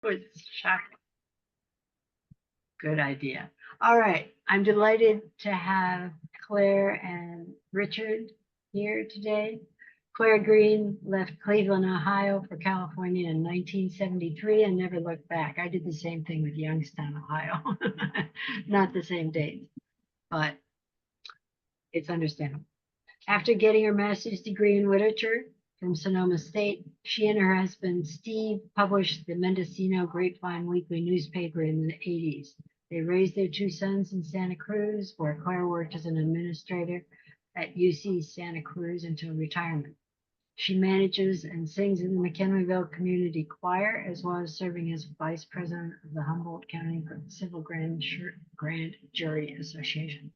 Good, shocking. Good idea. All right. I'm delighted to have Claire and Richard here today. Clare Greene left Cleveland, Ohio for California in 1973 and never looked back. I did the same thing with Youngstown, Ohio. Not the same date, but it's understandable. After getting her master's degree in literature from Sonoma State, she and her husband Steve published the Mendocino Grapevine weekly newspaper in the 80s. They raised their two sons in Santa Cruz, where Claire worked as an administrator at UC Santa Cruz until retirement. She manages and sings in the McHenryville Community Choir, as well as serving as vice president of the Humboldt County Civil Grand Jury Association.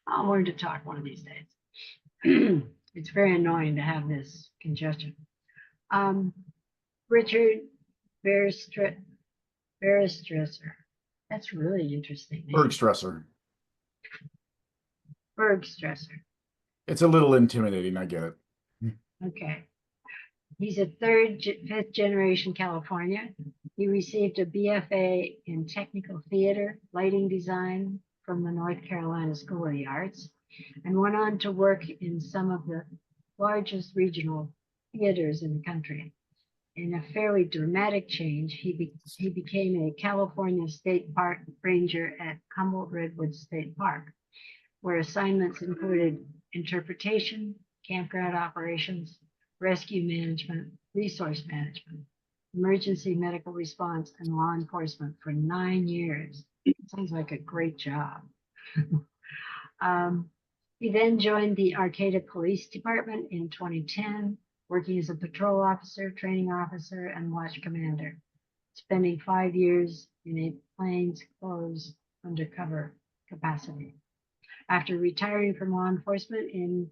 I'll learn to talk one of these days. It's very annoying to have this congestion. Richard Bergstresser. That's really interesting name. Bergstresser. Bergstresser. It's a little intimidating, I get it. Okay. He's a fifth generation Californian. He received a BFA in technical theater, lighting design from the North Carolina School of the Arts, and went on to work in some of the largest regional theaters in the country. In a fairly dramatic change, he became a California State Park Ranger at Humboldt Redwood State Park, where assignments included interpretation, campground operations, rescue management, resource management, emergency medical response, and law enforcement for 9 years. Sounds like a great job. He then joined the Arcata Police Department in 2010, working as a patrol officer, training officer, and watch commander, spending 5 years in a plainclothes undercover capacity. After retiring from law enforcement in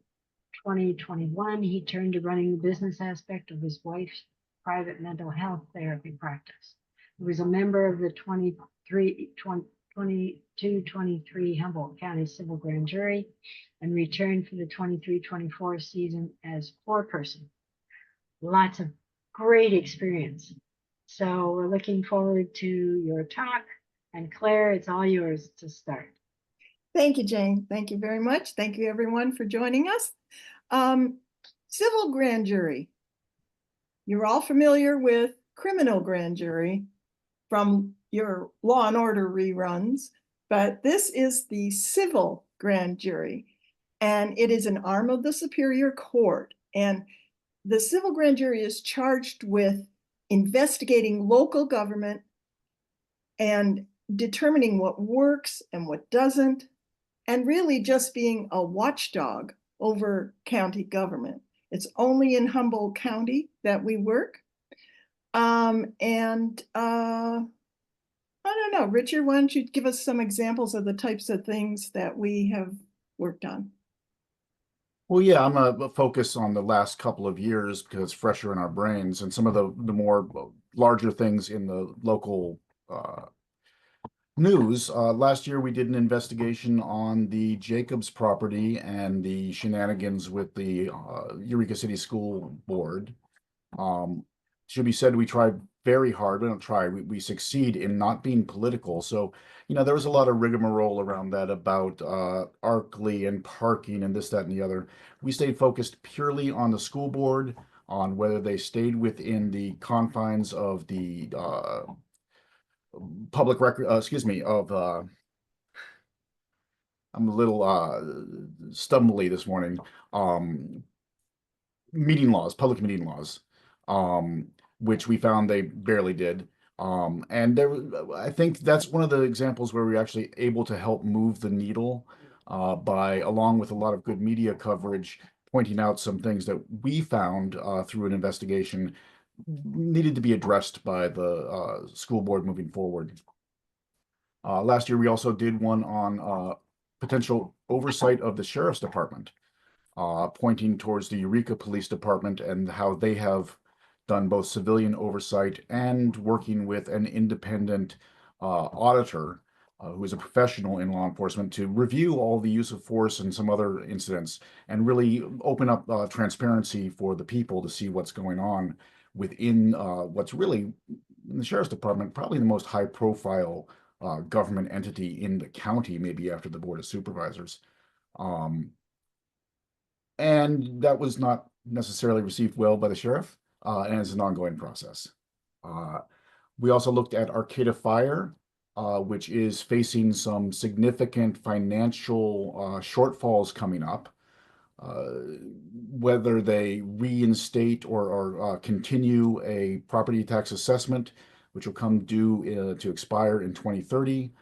2021, he turned to running the business aspect of his wife's private mental health therapy practice. He was a member of the 22-23 Humboldt County Civil Grand Jury and returned for the 23-24 season as foreperson. Lots of great experience. So we're looking forward to your talk. And Claire, it's all yours to start. Thank you, Jane. Thank you very much. Thank you, everyone, for joining us. Civil grand jury. You're all familiar with criminal grand jury from your Law and Order reruns, but this is the civil grand jury, and it is an arm of the Superior Court. And the civil grand jury is charged with investigating local government and determining what works and what doesn't, and really just being a watchdog over county government. It's only in Humboldt County that we work. I don't know, Richard, why don't you give us some examples of the types of things that we have worked on? Well, yeah, I'm going to focus on the last couple of years because it's fresher in our brains, and some of the more larger things in the local news. Last year, we did an investigation on the Jacobs property and the shenanigans with the Eureka City School Board. Should be said, we tried very hard. We don't try, we succeed in not being political. So, there was a lot of rigmarole around that about Arkley and parking and this, that, and the other. We stayed focused purely on the school board, on whether they stayed within the confines of the public record, I'm a little stumbly this morning. Public meeting laws, which we found they barely did. And I think that's one of the examples where we're actually able to help move the needle by, along with a lot of good media coverage, pointing out some things that we found through an investigation needed to be addressed by the school board moving forward. Last year, we also did one on potential oversight of the sheriff's department, pointing towards the Eureka Police Department and how they have done both civilian oversight and working with an independent auditor who is a professional in law enforcement to review all the use of force and some other incidents and really open up transparency for the people to see what's going on within what's really in the sheriff's department, probably the most high profile government entity in the county, maybe after the Board of Supervisors. Um, and that was not necessarily received well by the sheriff, and it's an ongoing process. We also looked at Arcata Fire, which is facing some significant financial shortfalls coming up. Whether they reinstate or continue a property tax assessment, which will come due to expire in 2030.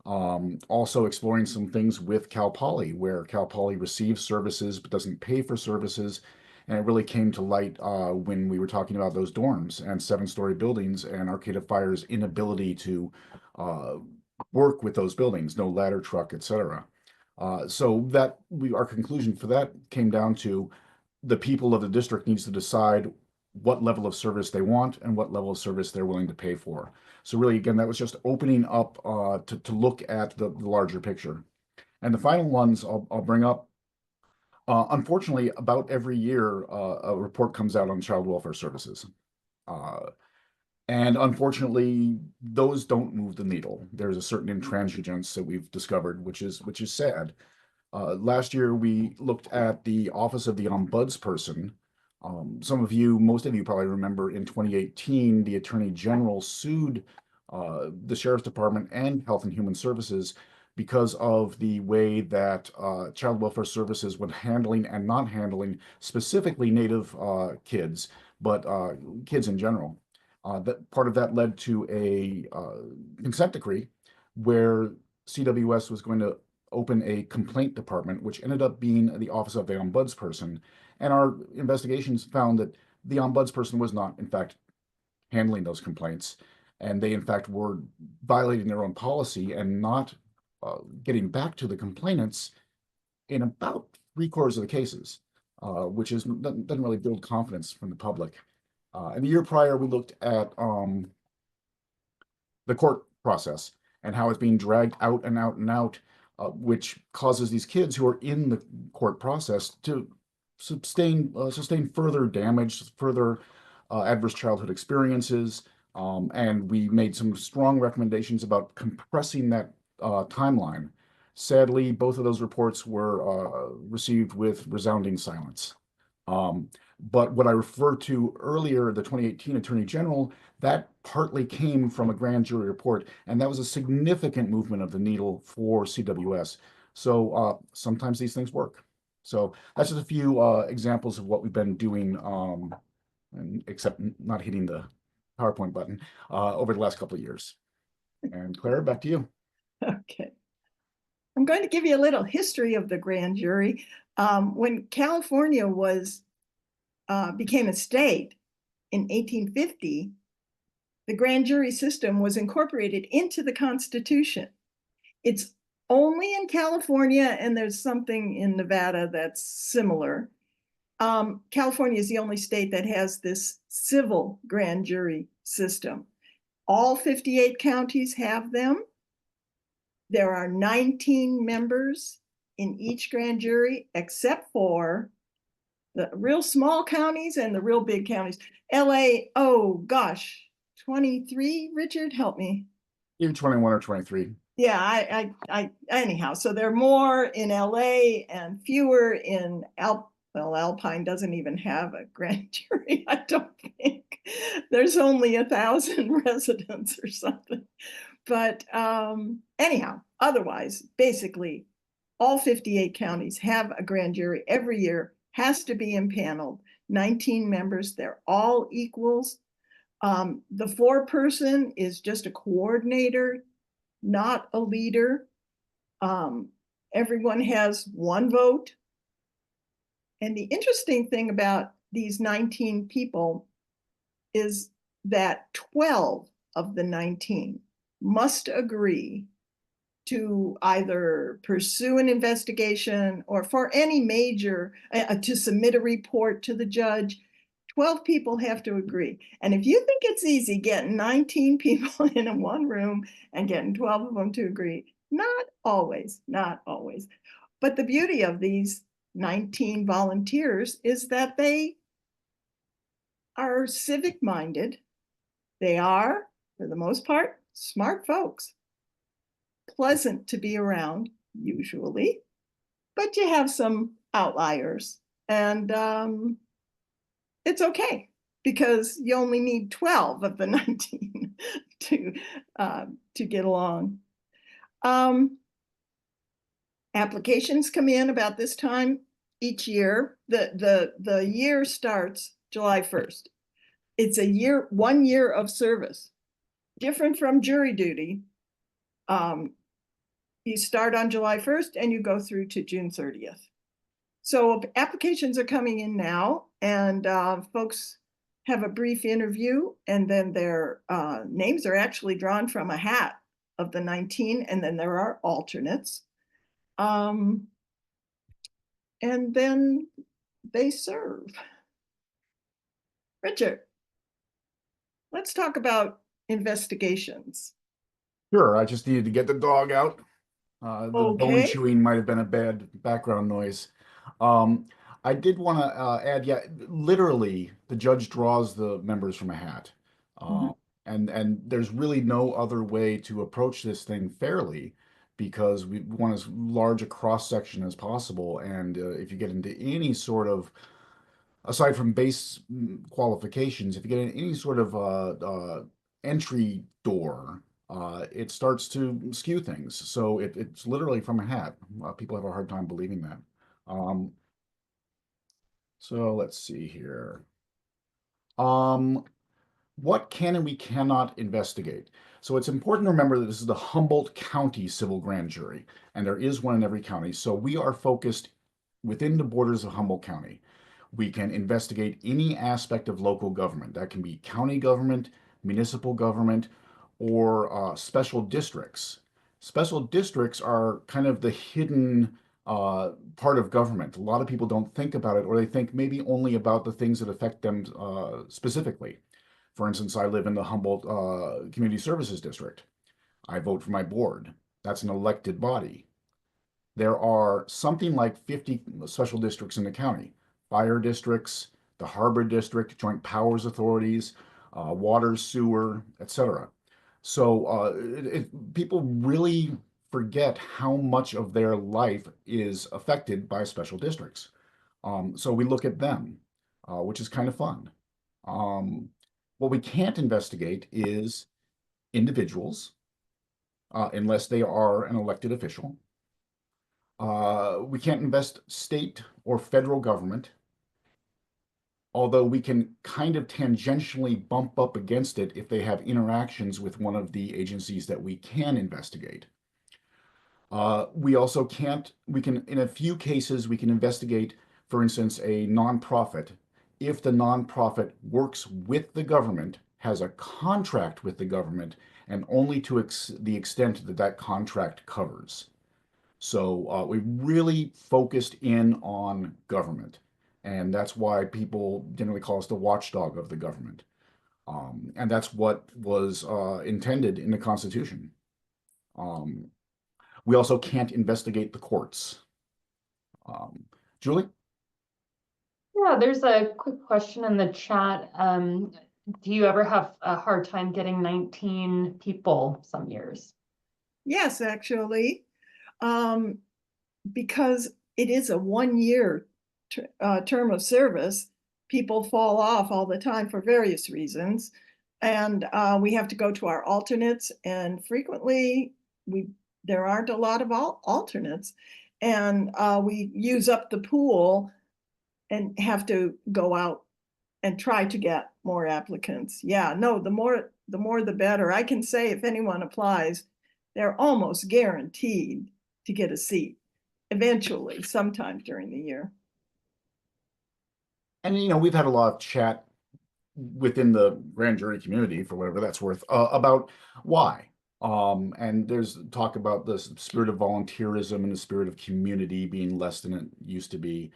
Also exploring some things with Cal Poly, where Cal Poly receives services but doesn't pay for services. And it really came to light when we were talking about those dorms and 7-story buildings and Arcata Fire's inability to work with those buildings, no ladder truck, etc. So that our conclusion for that came down to the people of the district needs to decide what level of service they want and what level of service they're willing to pay for. So really, again, that was just opening up to look at the larger picture. And the final ones I'll bring up. Unfortunately, about every year, a report comes out on child welfare services. And unfortunately, those don't move the needle. There's a certain intransigence that we've discovered, which is sad. Last year, we looked at the Office of the Ombudsperson. Most of you probably remember in 2018, the Attorney General sued the Sheriff's Department and Health and Human Services because of the way that child welfare services were handling and not handling specifically Native kids, but kids in general. That part of that led to a consent decree where CWS was going to open a complaint department, which ended up being the Office of the Ombudsperson. And our investigations found that the Ombudsperson was not, in fact, handling those complaints. And they, in fact, were violating their own policy and not getting back to the complainants in about 3/4 of the cases, which doesn't really build confidence from the public. And the year prior, we looked at the court process and how it's being dragged out and out and out, which causes these kids who are in the court process to sustain further damage, further adverse childhood experiences. And we made some strong recommendations about compressing that timeline. Sadly, both of those reports were received with resounding silence. But what I referred to earlier, the 2018 Attorney General, that partly came from a grand jury report, and that was a significant movement of the needle for CWS. So sometimes these things work. So that's just a few examples of what we've been doing, except not hitting the PowerPoint button over the last couple of years. And Claire, back to you. Okay. I'm going to give you a little history of the grand jury. When California became a state in 1850, the grand jury system was incorporated into the Constitution. It's only in California, and there's something in Nevada that's similar. California is the only state that has this civil grand jury system. All 58 counties have them. There are 19 members in each grand jury, except for the real small counties and the real big counties. LA, oh gosh, 23, Richard, help me. Either 21 or 23. Yeah, anyhow, so there are more in LA and fewer in Alpine doesn't even have a grand jury, I don't think. There's only 1,000 residents or something. But anyhow, otherwise, basically, all 58 counties have a grand jury every year, has to be impaneled, 19 members, they're all equals. The 4-person is just a coordinator, not a leader. Everyone has 1 vote. And the interesting thing about these 19 people is that 12 of the 19 must agree to either pursue an investigation or for any major, to submit a report to the judge. 12 people have to agree. And if you think it's easy getting 19 people in one room and getting 12 of them to agree, not always, not always. But the beauty of these 19 volunteers is that they are civic minded. They are For the most part, smart folks. Pleasant to be around, usually, but you have some outliers. And it's okay because you only need 12 of the 19 to get along. Applications come in about this time each year. The year starts July 1st. It's 1 year of service, different from jury duty. You start on July 1st and you go through to June 30th. So applications are coming in now, and folks have a brief interview, and then their names are actually drawn from a hat of the 19, and then there are alternates. And then they serve. Richard, let's talk about investigations. Sure, I just needed to get the dog out. The bone Okay. chewing might have been a bad background noise. Um, I did want to add, yeah, literally, the judge draws the members from a hat. Mhm. And there's really no other way to approach this thing fairly because we want as large a cross section as possible. And if you get into any sort of, aside from base qualifications, if you get in any sort of entry door, it starts to skew things. So it's literally from a hat. People have a hard time believing that. Um, so let's see here. Um, what can and we cannot investigate? So it's important to remember that this is the Humboldt County Civil Grand Jury, and there is one in every county. So we are focused within the borders of Humboldt County. We can investigate any aspect of local government. That can be county government, municipal government, or special districts. Special districts are kind of the hidden part of government. A lot of people don't think about it, or they think maybe only about the things that affect them specifically. For instance, I live in the Humboldt Community Services District. I vote for my board. That's an elected body. There are something like 50 special districts in the county, fire districts, the harbor district, joint powers authorities, water, sewer, etc. So people really forget how much of their life is affected by special districts. So we look at them, which is kind of fun. Um, what we can't investigate is individuals, unless they are an elected official. We can't invest state or federal government, although we can kind of tangentially bump up against it if they have interactions with one of the agencies that we can investigate. We also can't, we can, in a few cases, we can investigate, for instance, a nonprofit. If the nonprofit works with the government, has a contract with the government, and only to the extent that that contract covers. So we really focused in on government. And that's why people generally call us the watchdog of the government. And that's what was intended in the Constitution. We also can't investigate the courts. Julie? Yeah, there's a quick question in the chat. Do you ever have a hard time getting 19 people some years? Yes, actually, because it is a 1 year term of service, people fall off all the time for various reasons. And we have to go to our alternates, and frequently there aren't a lot of alternates. And we use up the pool and have to go out and try to get more applicants. Yeah, no, the more the better. I can say if anyone applies, they're almost guaranteed to get a seat eventually, sometime during the year. And, you know, we've had a lot of chat within the grand jury community, for whatever that's worth, about why. And there's talk about the spirit of volunteerism and the spirit of community being less than it used to be.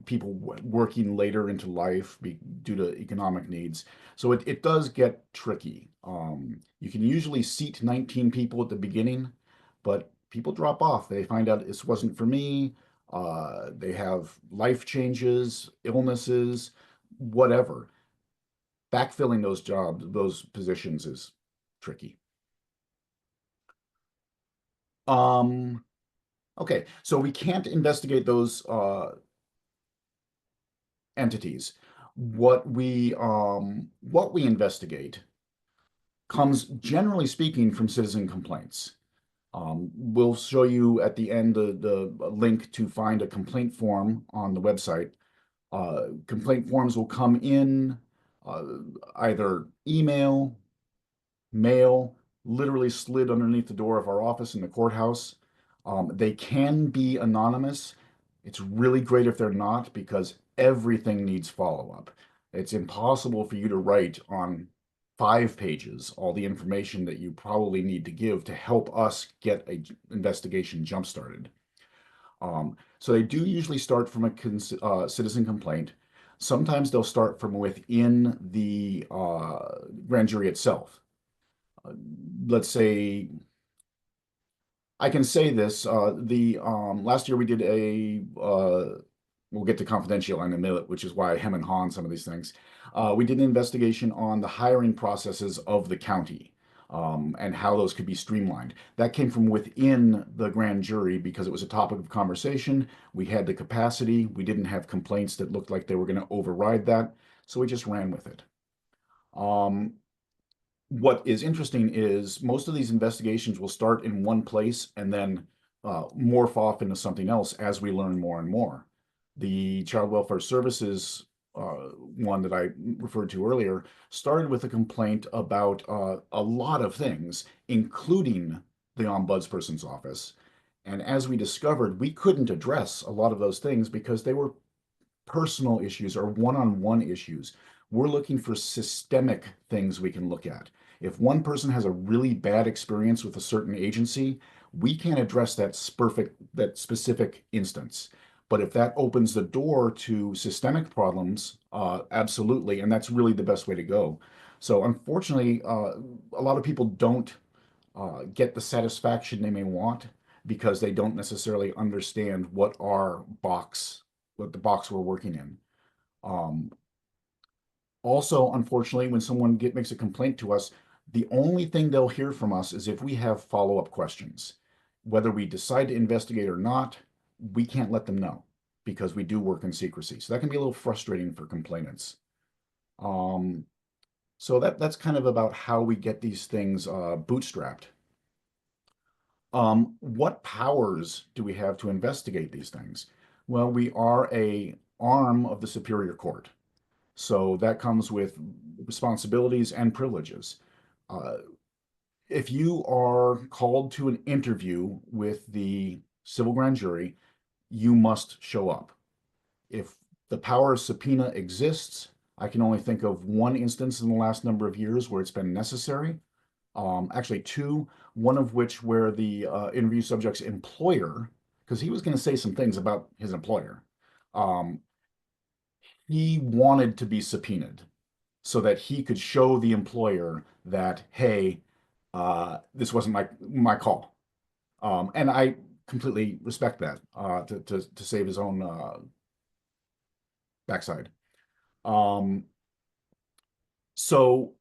People working later into life due to economic needs. So it does get tricky. You can usually seat 19 people at the beginning, but people drop off. They find out this wasn't for me. They have life changes, illnesses, whatever. Backfilling those jobs, those positions is tricky. Okay, so we can't investigate those entities. What we investigate comes, generally speaking, from citizen complaints. We'll show you at the end the link to find a complaint form on the website. Complaint forms will come in either email, mail, literally slid underneath the door of our office in the courthouse. They can be anonymous. It's really great if they're not, because everything needs follow-up. It's impossible for you to write on 5 pages all the information that you probably need to give to help us get an investigation jump-started. So they do usually start from a citizen complaint. Sometimes they'll start from within the grand jury itself. Let's say, I can say this, last year we did we'll get to confidential in a minute, which is why I hem and haw on some of these things. We did an investigation on the hiring processes of the county, and how those could be streamlined. That came from within the grand jury because it was a topic of conversation. We had the capacity. We didn't have complaints that looked like they were going to override that, so we just ran with it. What is interesting is most of these investigations will start in one place and then morph off into something else as we learn more and more. The Child Welfare Services one that I referred to earlier started with a complaint about a lot of things, including the ombudsperson's office. And as we discovered, we couldn't address a lot of those things because they were personal issues or one-on-one issues. We're looking for systemic things we can look at. If one person has a really bad experience with a certain agency, we can't address that specific instance. But if that opens the door to systemic problems, absolutely, and that's really the best way to go. So unfortunately, a lot of people don't get the satisfaction they may want because they don't necessarily understand what the box we're working in. Also, unfortunately, when someone makes a complaint to us, the only thing they'll hear from us is if we have follow-up questions. Whether we decide to investigate or not, we can't let them know because we do work in secrecy. So that can be a little frustrating for complainants. So that's kind of about how we get these things bootstrapped. What powers do we have to investigate these things? Well, we are an arm of the Superior Court. So that comes with responsibilities and privileges. If you are called to an interview with the civil grand jury, you must show up. If the power of subpoena exists, I can only think of one instance in the last number of years where it's been necessary. Actually 2, one of which where the interview subject's employer, because he was going to say some things about his employer, he wanted to be subpoenaed so that he could show the employer that, hey, this wasn't my call. And I completely respect that to save his own backside. So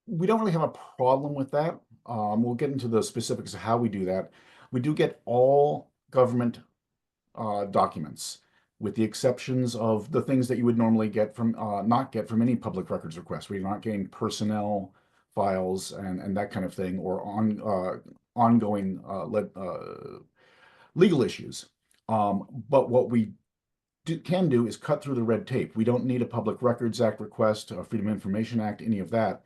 we don't really have a problem with that. We'll get into the specifics of how we do that. We do get all government documents, with the exceptions of the things that you would normally get from not get from any public records request. We're not getting personnel files and that kind of thing, or ongoing legal issues. But what we can do is cut through the red tape. We don't need a Public Records Act request, a Freedom of Information Act, any of that.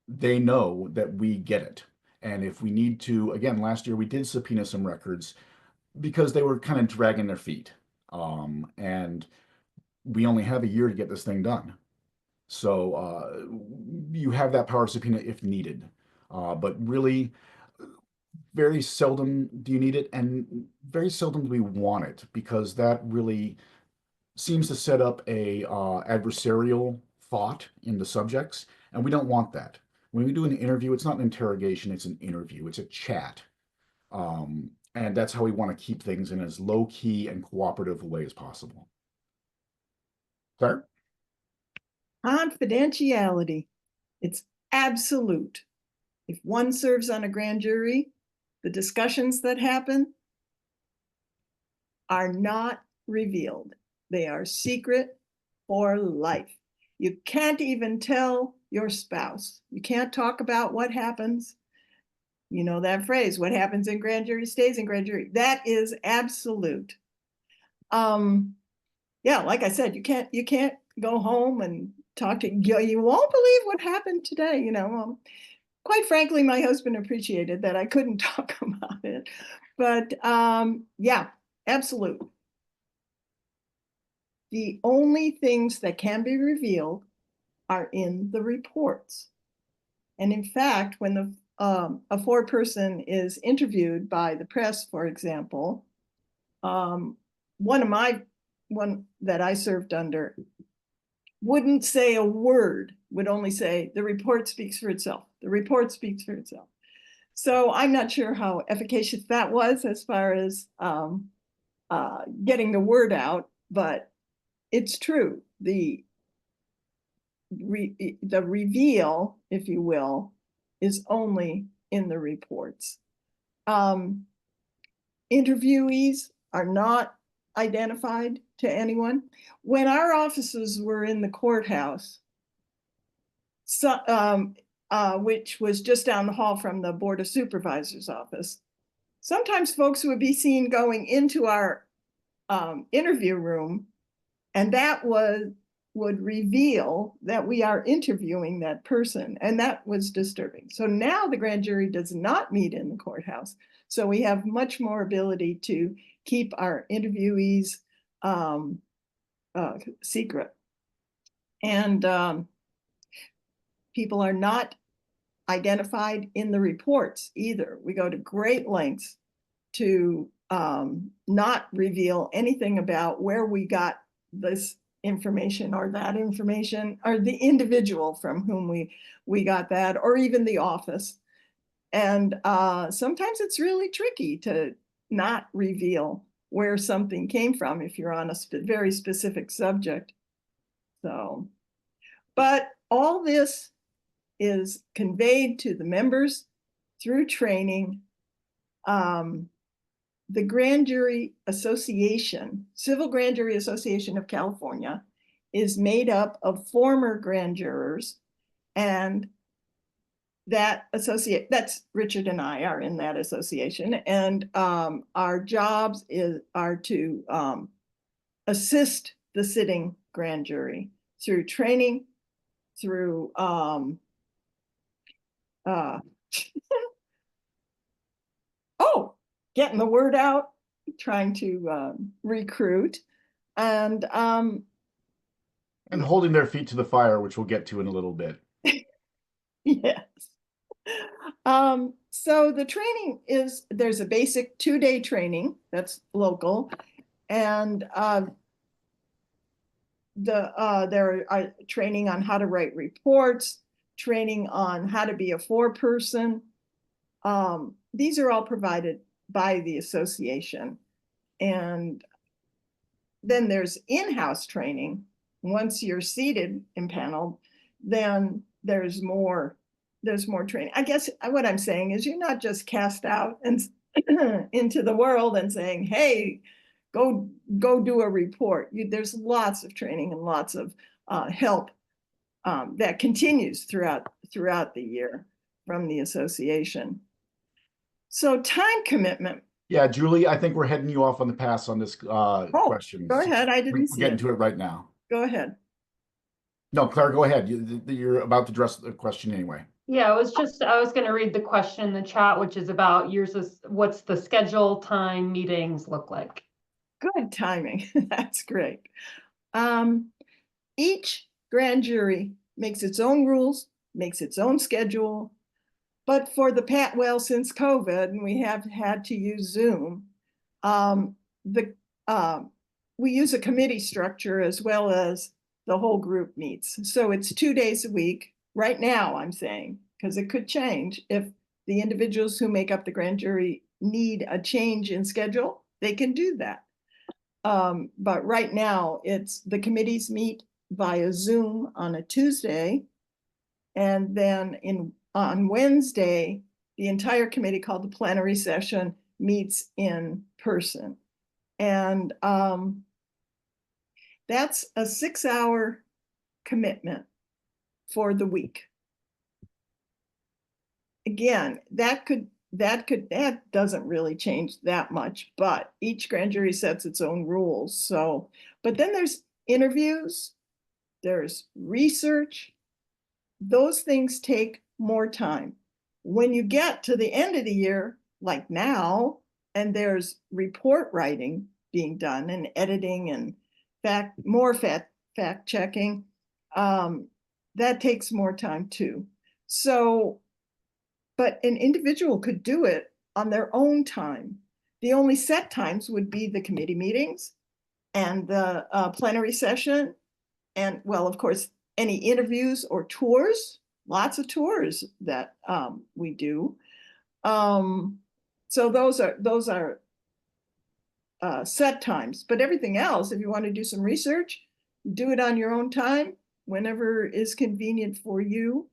They know that we get it. And if we need to, again, last year we did subpoena some records because they were kind of dragging their feet. And we only have a year to get this thing done. So you have that power of subpoena if needed. But really, very seldom do you need it, and very seldom do we want it, because that really seems to set up a adversarial thought in the subjects, and we don't want that. When we do an interview, it's not an interrogation, it's an interview, it's a chat. And that's how we want to keep things in as low-key and cooperative a way as possible. Claire? Confidentiality. It's absolute. If one serves on a grand jury, the discussions that happen are not revealed. They are secret for life. You can't even tell your spouse. You can't talk about what happens. You know that phrase, what happens in grand jury stays in grand jury. That is absolute. Yeah, like I said, you can't go home and talk to, you won't believe what happened today, you know. Quite frankly, my husband appreciated that I couldn't talk about it. But yeah, absolute. The only things that can be revealed are in the reports. And in fact, when a foreperson is interviewed by the press, for example, one that I served under wouldn't say a word, would only say, the report speaks for itself. The report speaks for itself. So I'm not sure how efficacious that was as far as getting the word out, but it's true. The reveal, if you will, is only in the reports. Interviewees are not identified to anyone. When our offices were in the courthouse, which was just down the hall from the Board of Supervisors office, sometimes folks would be seen going into our interview room, and that would reveal that we are interviewing that person, and that was disturbing. So now the grand jury does not meet in the courthouse, so we have much more ability to keep our interviewees secret. And people are not identified in the reports either. We go to great lengths to not reveal anything about where we got this information or that information, or the individual from whom we got that, or even the office. And sometimes it's really tricky to not reveal where something came from if you're on a very specific subject. So, but all this is conveyed to the members through training. The Grand Jury Association, Civil Grand Jury Association of California, is made up of former grand jurors, and that's Richard and I are in that association, and our jobs are to assist the sitting grand jury through training, through getting the word out, trying to recruit, and holding their feet to the fire, which we'll get to in a little bit. yes. So the training there's a basic 2-day training that's local, and there are training on how to write reports, training on how to be a foreperson. These are all provided by the association. And then there's in-house training. Once you're seated impaneled, then there's more training. I guess what I'm saying is you're not just cast out and into the world and saying, hey, go do a report. There's lots of training and lots of help that continues throughout the year from the association. So time commitment. Yeah, Julie, I think we're heading you off on the pass on this question. Go ahead. I didn't see it. We're getting to it right now. Go ahead. No, Claire, go ahead. You're about to address the question anyway. Yeah, I was going to read the question in the chat, which is about what's the schedule, time, meetings look like? Good timing. That's great. Each grand jury makes its own rules, makes its own schedule. But for since COVID, and we have had to use Zoom, we use a committee structure as well as the whole group meets. So it's 2 days a week right now, I'm saying, because it could change. If the individuals who make up the grand jury need a change in schedule, they can do that. But right now, the committees meet via Zoom on a Tuesday, and then on Wednesday, the entire committee called the plenary session meets in person. And that's a 6-hour commitment for the week. Again, that doesn't really change that much, but each grand jury sets its own rules. So, but then there's interviews, there's research. Those things take more time. When you get to the end of the year, like now, and there's report writing being done and editing and more fact checking, that takes more time too. So, but an individual could do it on their own time. The only set times would be the committee meetings and the plenary session. And well, of course, any interviews or tours, lots of tours that we do. So those are set times, but everything else, if you want to do some research, do it on your own time, whenever is convenient for you.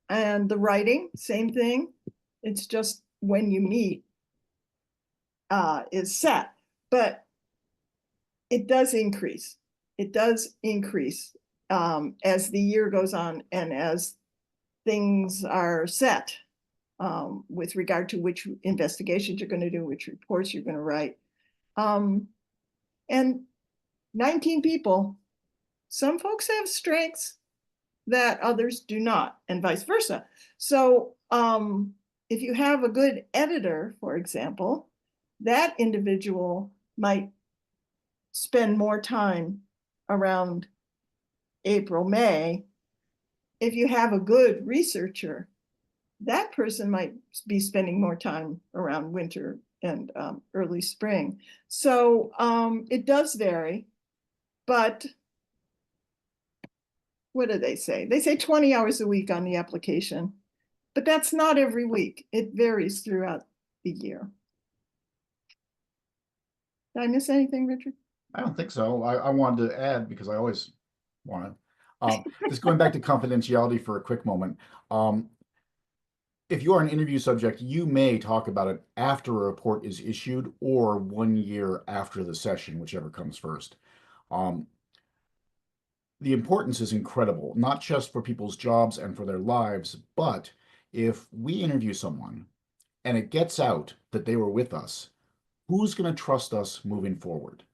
And the writing, same thing. It's just when you meet is set, but it does increase. It does increase as the year goes on and as things are set with regard to which investigations you're going to do, which reports you're going to write. And 19 people, some folks have strengths that others do not, and vice versa. So if you have a good editor, for example, that individual might spend more time around April, May. If you have a good researcher, that person might be spending more time around winter and early spring. So it does vary, but what do they say? They say 20 hours a week on the application, but that's not every week. It varies throughout the year. Did I miss anything, Richard? I don't think so. I wanted to add, because I always want to, just going back to confidentiality for a quick moment. If you are an interview subject, you may talk about it after a report is issued or 1 year after the session, whichever comes first. The importance is incredible, not just for people's jobs and for their lives, but if we interview someone and it gets out that they were with us, who's going to trust us moving forward?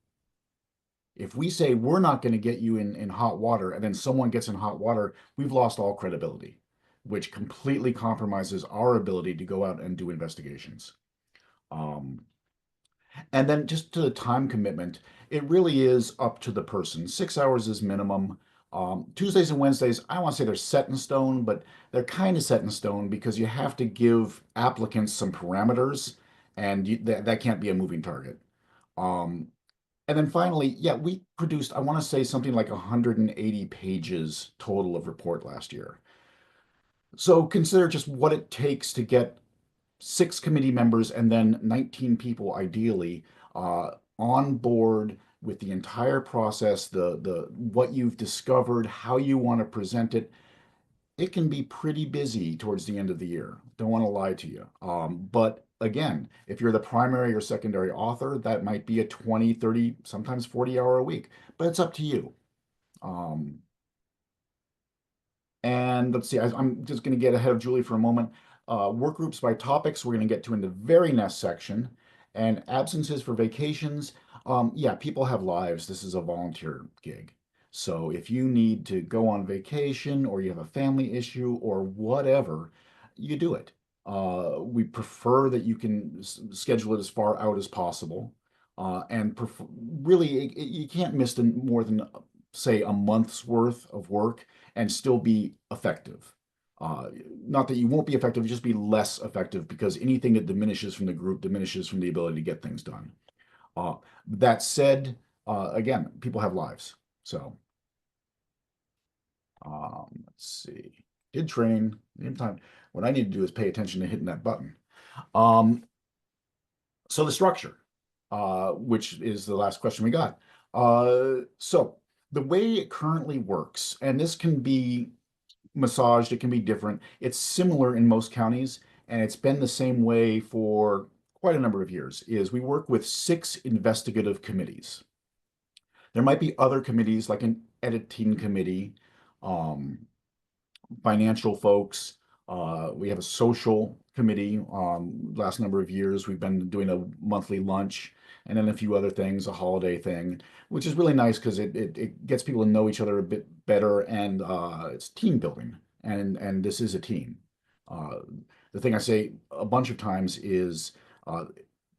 If we say we're not going to get you in hot water and then someone gets in hot water, we've lost all credibility, which completely compromises our ability to go out and do investigations. And then just to the time commitment, it really is up to the person. 6 hours is minimum. Tuesdays and Wednesdays, I don't want to say they're set in stone, but they're kind of set in stone because you have to give applicants some parameters, and that can't be a moving target. And then finally, yeah, we produced, I want to say something like 180 pages total of report last year. So consider just what it takes to get 6 committee members and then 19 people ideally on board with the entire process, the what you've discovered, how you want to present it. It can be pretty busy towards the end of the year. Don't want to lie to you. But again, if you're the primary or secondary author, that might be a 20, 30, sometimes 40-hour a week, but it's up to you. And let's see, I'm just going to get ahead of Julie for a moment. Work groups by topics, we're going to get to in the very next section. And absences for vacations, yeah, people have lives. This is a volunteer gig. So if you need to go on vacation or you have a family issue or whatever, you do it. We prefer that you can schedule it as far out as possible. And really, you can't miss more than, say, a month's worth of work and still be effective. Not that you won't be effective, just be less effective, because anything that diminishes from the group diminishes from the ability to get things done. That said, again, people have lives. So let's see. Did train in time. What I need to do is pay attention to hitting that button. So the structure, which is the last question we got. So the way it currently works, and this can be massaged, it can be different. It's similar in most counties, and it's been the same way for quite a number of years, is we work with 6 investigative committees. There might be other committees like an editing committee, um, financial folks. We have a social committee. Last number of years, we've been doing a monthly lunch and then a few other things, a holiday thing, which is really nice because it gets people to know each other a bit better, and it's team building. And this is a team. Uh, the thing I say a bunch of times is uh,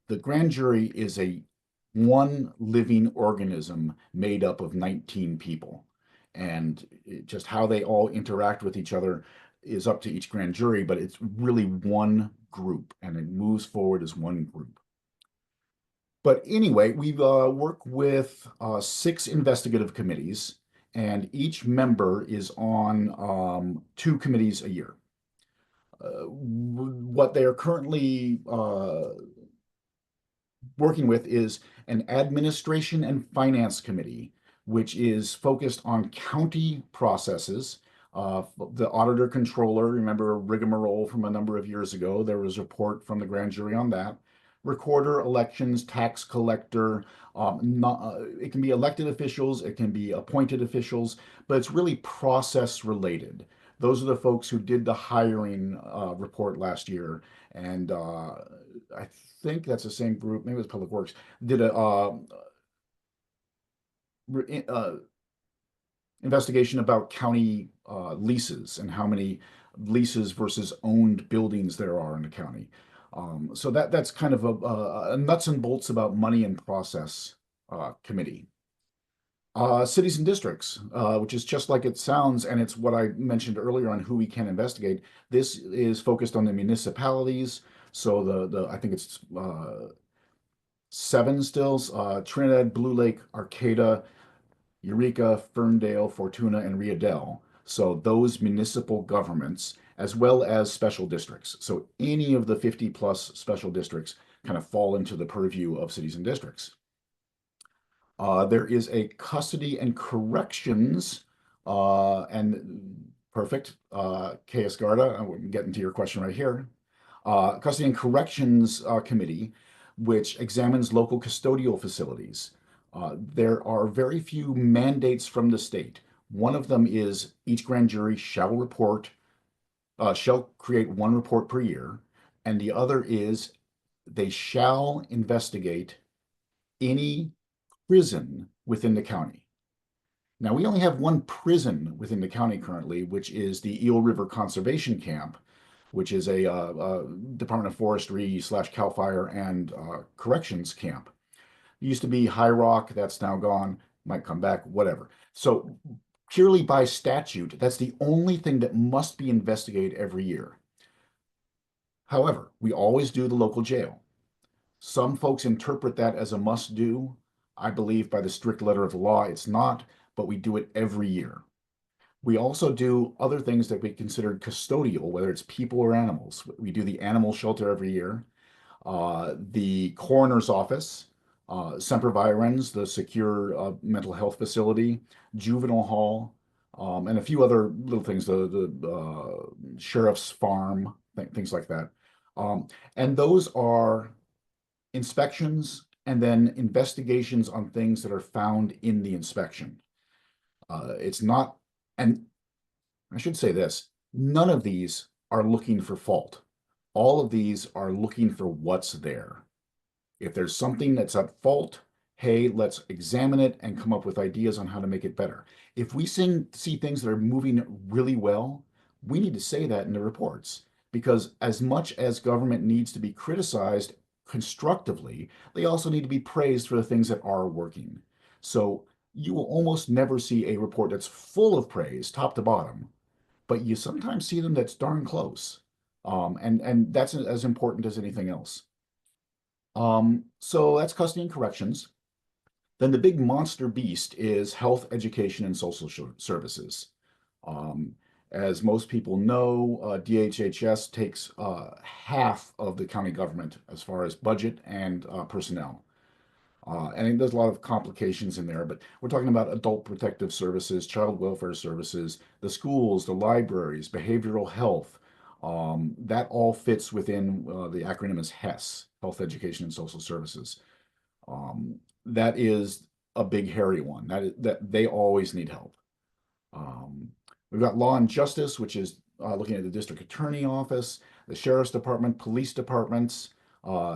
the grand jury is a one living organism made up of 19 people. And just how they all interact with each other is up to each grand jury, but it's really one group and it moves forward as one group. But anyway, we work with 6 investigative committees, and each member is on 2 committees a year. What they are currently working with is an administration and finance committee, which is focused on county processes. The auditor controller, remember rigmarole from a number of years ago, there was a report from the grand jury on that. Recorder, elections, tax collector, it can be elected officials, it can be appointed officials, but it's really process related. Those are the folks who did the hiring report last year, and I think that's the same group, maybe it was Public Works, did a investigation about county leases and how many leases versus owned buildings there are in the county. So that's kind of a nuts and bolts about money and process committee. Cities and districts, which is just like it sounds, and it's what I mentioned earlier on who we can investigate. This is focused on the municipalities. So I think it's 7 stills: Trinidad, Blue Lake, Arcata, Eureka, Ferndale, Fortuna, and Riadel. So those municipal governments, as well as special districts. So any of the 50 plus special districts kind of fall into the purview of cities and districts. There is a custody and corrections, and perfect, K.S. Garda, I'm getting to your question right here. Custody and Corrections Committee, which examines local custodial facilities. There are very few mandates from the state. One of them is each grand jury shall create 1 report per year, and the other is they shall investigate any prison within the county. Now, we only have 1 prison within the county currently, which is the Eel River Conservation Camp, which is a Department of Forestry / CAL FIRE and corrections camp. It used to be High Rock, that's now gone, might come back, whatever. So purely by statute, that's the only thing that must be investigated every year. However, we always do the local jail. Some folks interpret that as a must do. I believe by the strict letter of the law, it's not, but we do it every year. We also do other things that we consider custodial, whether it's people or animals. We do the animal shelter every year, the coroner's office, Semper Virens, the secure mental health facility, juvenile hall, and a few other little things, the sheriff's farm, things like that. And those are inspections and then investigations on things that are found in the inspection. It's not, and I should say this, none of these are looking for fault. All of these are looking for what's there. If there's something that's at fault, hey, let's examine it and come up with ideas on how to make it better. If we see things that are moving really well, we need to say that in the reports, because as much as government needs to be criticized constructively, they also need to be praised for the things that are working. So you will almost never see a report that's full of praise, top to bottom, but you sometimes see them that's darn close. And that's as important as anything else. So that's custody and corrections. Then the big monster beast is health, education, and social services. As most people know, DHHS takes half of the county government as far as budget and personnel. And there's a lot of complications in there, but we're talking about adult protective services, child welfare services, the schools, the libraries, behavioral health. That all fits within the acronym is HES, Health, Education, and Social Services. That is a big, hairy one. That they always need help. We've got law and justice, which is looking at the district attorney office, the sheriff's department, police departments,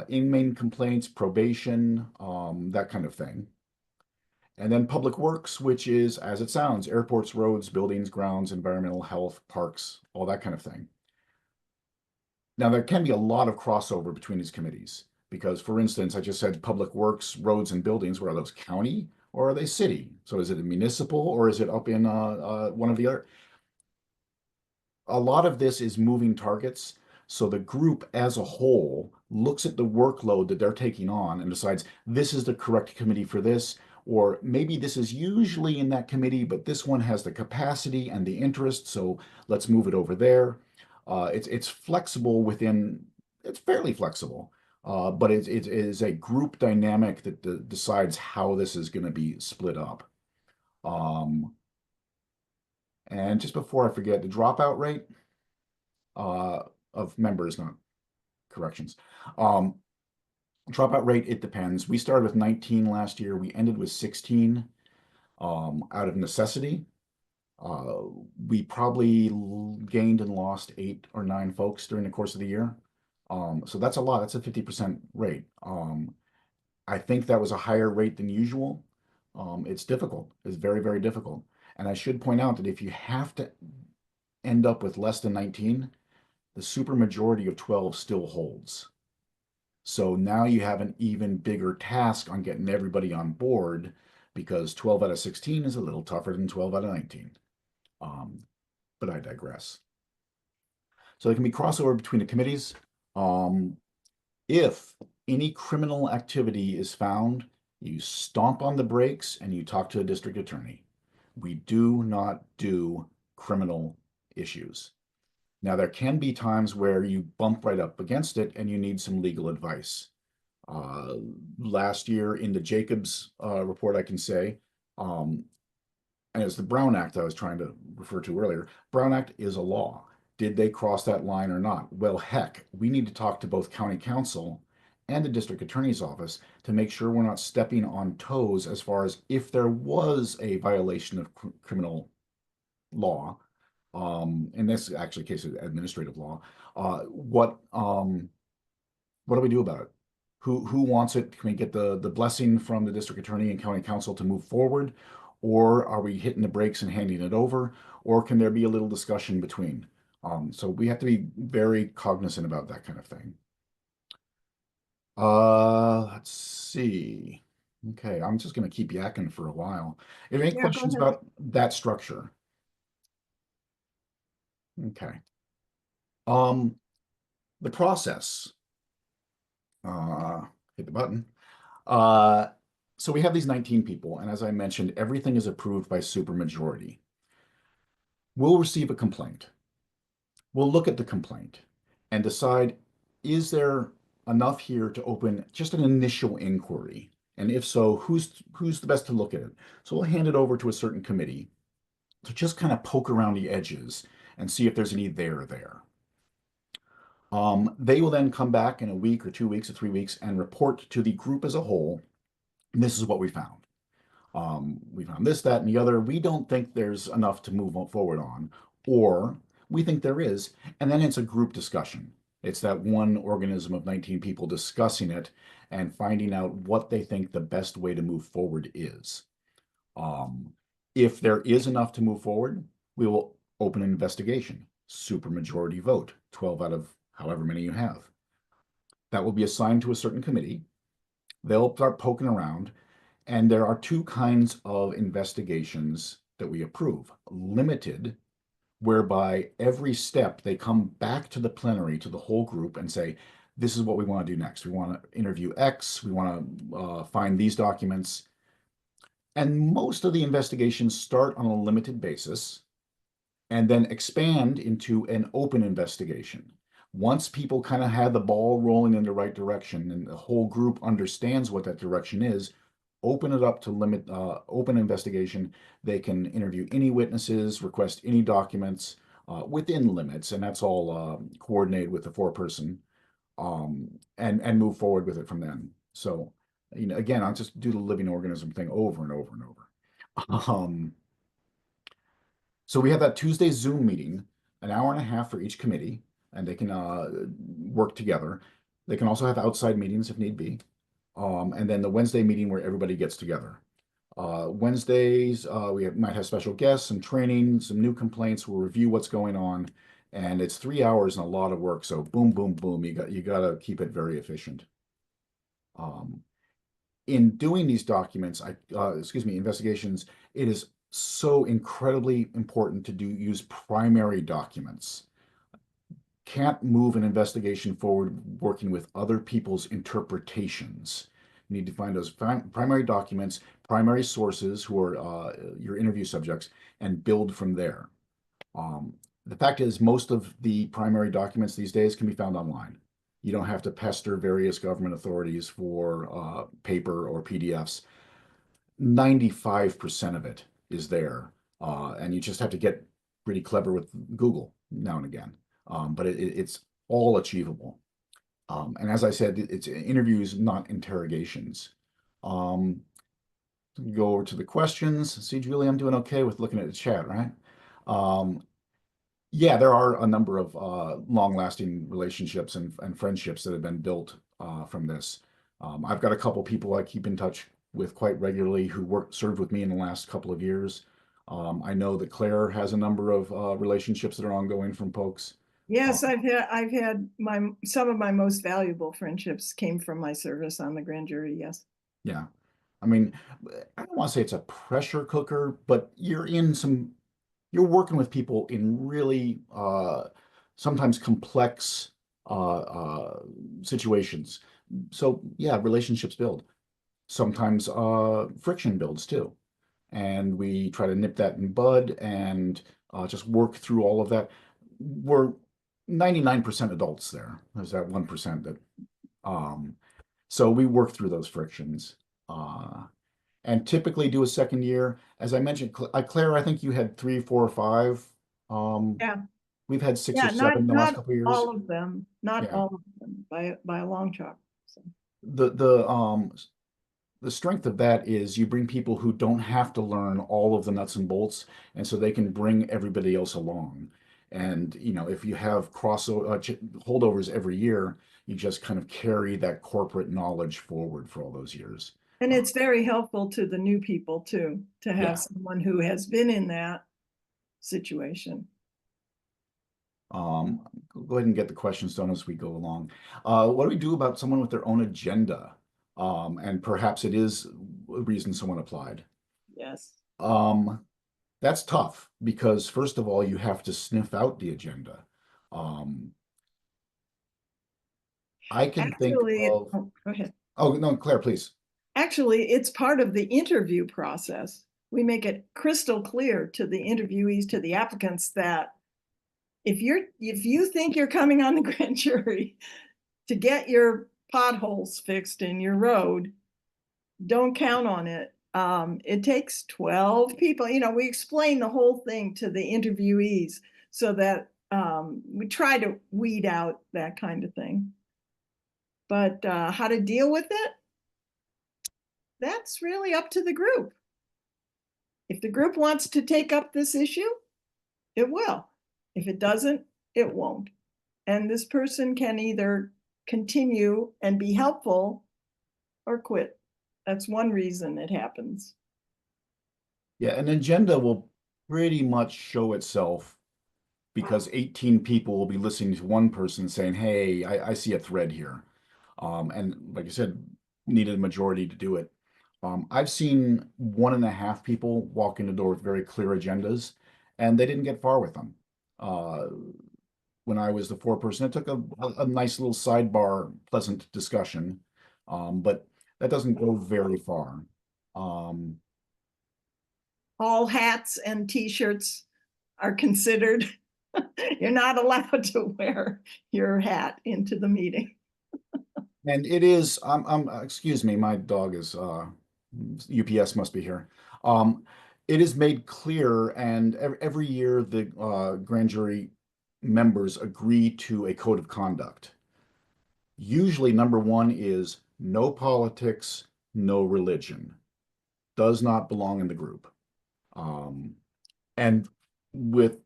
inmate complaints, probation, that kind of thing. And then public works, which is, as it sounds, airports, roads, buildings, grounds, environmental health, parks, all that kind of thing. Now, there can be a lot of crossover between these committees because, for instance, I just said public works, roads, and buildings. Where are those, county or are they city? So is it a municipal or is it up in one of the other? A lot of this is moving targets. So the group as a whole looks at the workload that they're taking on and decides this is the correct committee for this, or maybe this is usually in that committee, but this one has the capacity and the interest, so let's move it over there. It's flexible within, it's fairly flexible, but it is a group dynamic that decides how this is going to be split up. And just before I forget, the dropout rate of members, not corrections. Dropout rate, it depends. We started with 19 last year. We ended with 16 out of necessity. We probably gained and lost 8 or 9 folks during the course of the year. So that's a lot. That's a 50% rate. I think that was a higher rate than usual. It's difficult. It's very, very difficult. And I should point out that if you have to end up with less than 19, the supermajority of 12 still holds. So now you have an even bigger task on getting everybody on board because 12 out of 16 is a little tougher than 12 out of 19. But I digress. So there can be crossover between the committees. If any criminal activity is found, you stomp on the brakes and you talk to the district attorney. We do not do criminal issues. Now, there can be times where you bump right up against it and you need some legal advice. Last year in the Jacobs report, I can say, and it's the Brown Act I was trying to refer to earlier. Brown Act is a law. Did they cross that line or not? Well, heck, we need to talk to both county council and the district attorney's office to make sure we're not stepping on toes as far as if there was a violation of criminal law. In this actually case of administrative law, what do we do about it? Who wants it? Can we get the blessing from the district attorney and county council to move forward? Or are we hitting the brakes and handing it over? Or can there be a little discussion between? So we have to be very cognizant about that kind of thing. Let's see. Okay, I'm just going to keep yakking for a while. If any questions about that structure? Okay. The process. Hit the button. So we have these 19 people, and as I mentioned, everything is approved by supermajority. We'll receive a complaint. We'll look at the complaint and decide, is there enough here to open just an initial inquiry? And if so, who's the best to look at it? So we'll hand it over to a certain committee to just kind of poke around the edges and see if there's any there. They will then come back in a week or 2 weeks or 3 weeks and report to the group as a whole. And this is what we found. We found this, that, and the other. We don't think there's enough to move forward on, or we think there is. And then it's a group discussion. It's that one organism of 19 people discussing it and finding out what they think the best way to move forward is. If there is enough to move forward, we will open an investigation. Supermajority vote, 12 out of however many you have. That will be assigned to a certain committee. They'll start poking around, and there are 2 kinds of investigations that we approve. Limited, whereby every step they come back to the plenary, to the whole group, and say, this is what we want to do next. We want to interview X. We want to find these documents. And most of the investigations start on a limited basis and then expand into an open investigation. Once people kind of have the ball rolling in the right direction and the whole group understands what that direction is, open it up to limit open investigation. They can interview any witnesses, request any documents within limits, and that's all coordinated with the foreperson, and move forward with it from then. So, again, I'll just do the living organism thing over and over and over. So we have that Tuesday Zoom meeting, an hour and a half for each committee, and they can work together. They can also have outside meetings if need be. And then the Wednesday meeting where everybody gets together. Wednesdays, might have special guests, some training, some new complaints. We'll review what's going on, and it's 3 hours and a lot of work. So boom, boom, boom. You got to keep it very efficient. In doing these documents, investigations, it is so incredibly important to use primary documents. Can't move an investigation forward working with other people's interpretations. You need to find those primary documents, primary sources who are your interview subjects, and build from there. The fact is, most of the primary documents these days can be found online. You don't have to pester various government authorities for paper or PDFs. 95% of it is there, and you just have to get pretty clever with Google now and again. But it's all achievable. And as I said, it's interviews, not interrogations. Go over to the questions. See, Julie, I'm doing okay with looking at the chat, right? Yeah, there are a number of long-lasting relationships and friendships that have been built from this. I've got a couple people I keep in touch with quite regularly who served with me in the last couple of years. I know that Claire has a number of relationships that are ongoing from folks. Yes, I've had some of my most valuable friendships came from my service on the grand jury. Yes. Yeah. I mean, I don't want to say it's a pressure cooker, but you're working with people in really sometimes complex situations. So yeah, relationships build. Sometimes friction builds too. And we try to nip that in bud and just work through all of that. We're 99% adults there. There's that 1% that so we work through those frictions. And typically do a second year. As I mentioned, Claire, I think you had 3, 4, or 5. Yeah. We've had 6 Yeah, or 7 in the last couple of years. all of them, not Yeah. all of them by a long chalk. So. The strength of that is you bring people who don't have to learn all of the nuts and bolts, and so they can bring everybody else along. And if you have holdovers every year, you just kind of carry that corporate knowledge forward for all those years. And it's very helpful to the new people too, to have Yeah. someone who has been in that situation. Go ahead and get the questions done as we go along. What do we do about someone with their own agenda? And perhaps it is a reason someone applied. Yes. That's tough because first of all, you have to sniff out the agenda. I can think of. Oh, go ahead. Oh, no, Claire, please. Actually, it's part of the interview process. We make it crystal clear to the interviewees, to the applicants, that if you think you're coming on the grand jury to get your potholes fixed in your road, don't count on it. It takes 12 people. We explain the whole thing to the interviewees so that we try to weed out that kind of thing. But how to deal with it, that's really up to the group. If the group wants to take up this issue, it will. If it doesn't, it won't. And this person can either continue and be helpful or quit. That's one reason it happens. Yeah, an agenda will pretty much show itself because 18 people will be listening to one person saying, hey, I see a thread here. And like I said, needed a majority to do it. I've seen 1.5 people walk in the door with very clear agendas, and they didn't get far with them. When I was the foreperson, it took a nice little sidebar, pleasant discussion, but that doesn't go very far. All hats and t-shirts are considered. You're not allowed to wear your hat into the meeting. And it is, excuse me, my dog is, UPS must be here. It is made clear, and every year the grand jury members agree to a code of conduct. Usually, number one is no politics, no religion. Does not belong in the group. And with,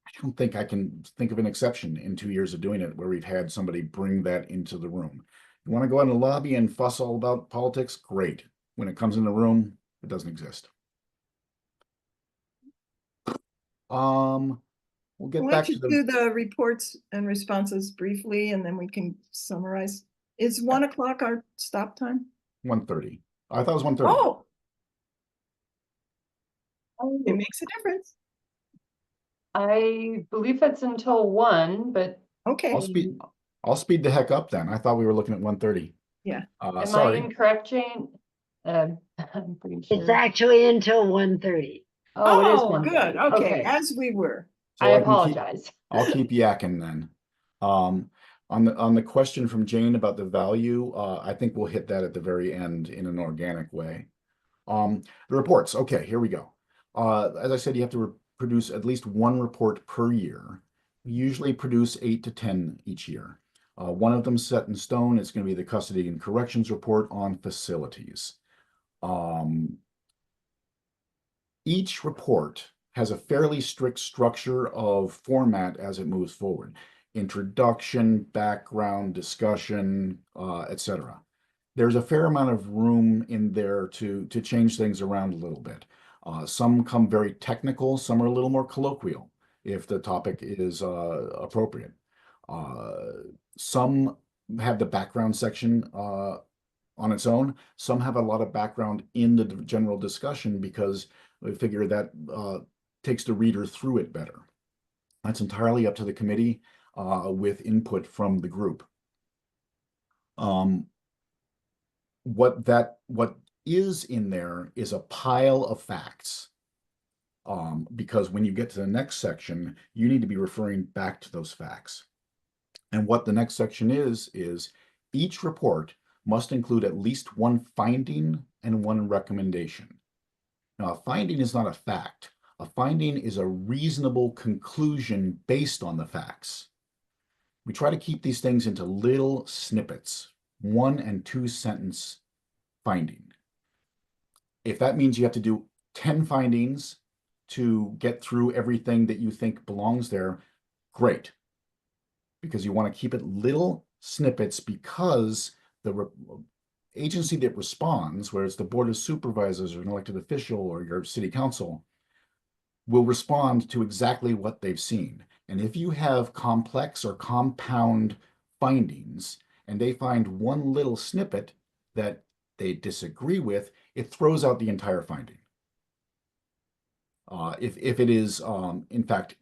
I don't think I can think of an exception in 2 years of doing it where we've had somebody bring that into the room. You want to go out in the lobby and fuss all about politics? Great. When it comes in the room, it doesn't exist. We'll get Why back don't to you the do the reports and responses briefly, and then we can summarize. Is 1 o'clock our stop time? 1:30. I thought it was 1:30. Oh, it makes a difference. I believe it's until 1, but Okay, I'll speed the heck up then. I thought we were looking at 1:30. yeah. am I Sorry. incorrect, Jane? I'm pretty It's sure. actually until 1:30. Oh, it is Oh, 1. good. Okay, as we were. So I I can keep- apologize. I'll keep yakking then. On the question from Jane about the value, I think we'll hit that at the very end in an organic way. The reports. Okay, here we go. As I said, you have to produce at least one report per year. We usually produce 8 to 10 each year. One of them set in stone. It's going to be the custody and corrections report on facilities. Each report has a fairly strict structure of format as it moves forward. Introduction, background, discussion, etc. There's a fair amount of room in there to change things around a little bit. Some come very technical, some are a little more colloquial if the topic is appropriate. Some have the background section on its own. Some have a lot of background in the general discussion because we figure that takes the reader through it better. That's entirely up to the committee with input from the group. What is in there is a pile of facts. Because when you get to the next section, you need to be referring back to those facts. And what the next section is each report must include at least one finding and one recommendation. Now, a finding is not a fact. A finding is a reasonable conclusion based on the facts. We try to keep these things into little snippets, 1 and 2 sentence finding. If that means you have to do 10 findings to get through everything that you think belongs there, great. Because you want to keep it little snippets because the agency that responds, whether it's the Board of Supervisors or an elected official or your city council, will respond to exactly what they've seen. And if you have complex or compound findings and they find one little snippet that they disagree with, it throws out the entire finding. If it is, in fact,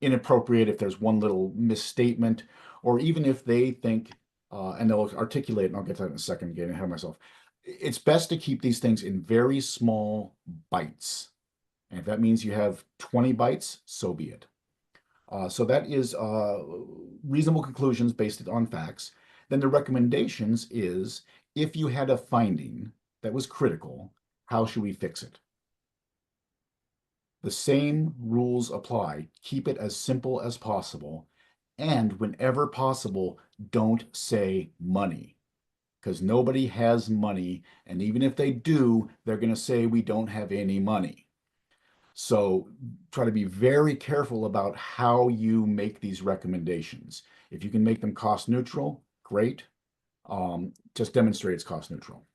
inappropriate, if there's one little misstatement, or even if they think, and they'll articulate, and I'll get to that in a second, getting ahead of myself, it's best to keep these things in very small bites. And if that means you have 20 bites, so be it. So that is reasonable conclusions based on facts. Then the recommendations is, if you had a finding that was critical, how should we fix it? The same rules apply. Keep it as simple as possible. And whenever possible, don't say money, because nobody has money. And even if they do, they're going to say we don't have any money. So try to be very careful about how you make these recommendations. If you can make them cost neutral, great. Just demonstrate it's cost neutral.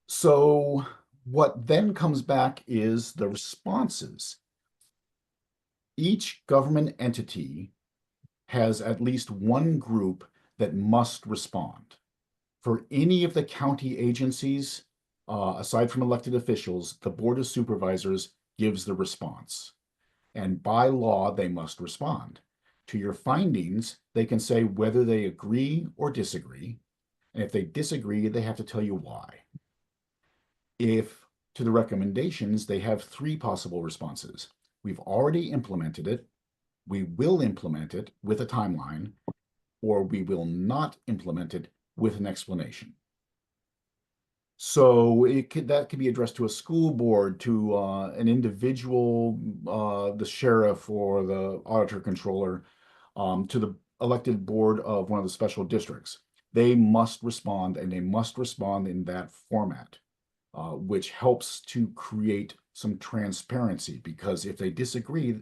So what then comes back is the responses. Each government entity has at least one group that must respond. For any of the county agencies, aside from elected officials, the Board of Supervisors gives the response. And by law, they must respond. To your findings, they can say whether they agree or disagree. And if they disagree, they have to tell you why. If to the recommendations, they have 3 possible responses. We've already implemented it. We will implement it with a timeline, or we will not implement it with an explanation. So that could be addressed to a school board, to an individual, the sheriff or the auditor controller, to the elected board of one of the special districts. They must respond, and they must respond in that format, which helps to create some transparency, because if they disagree,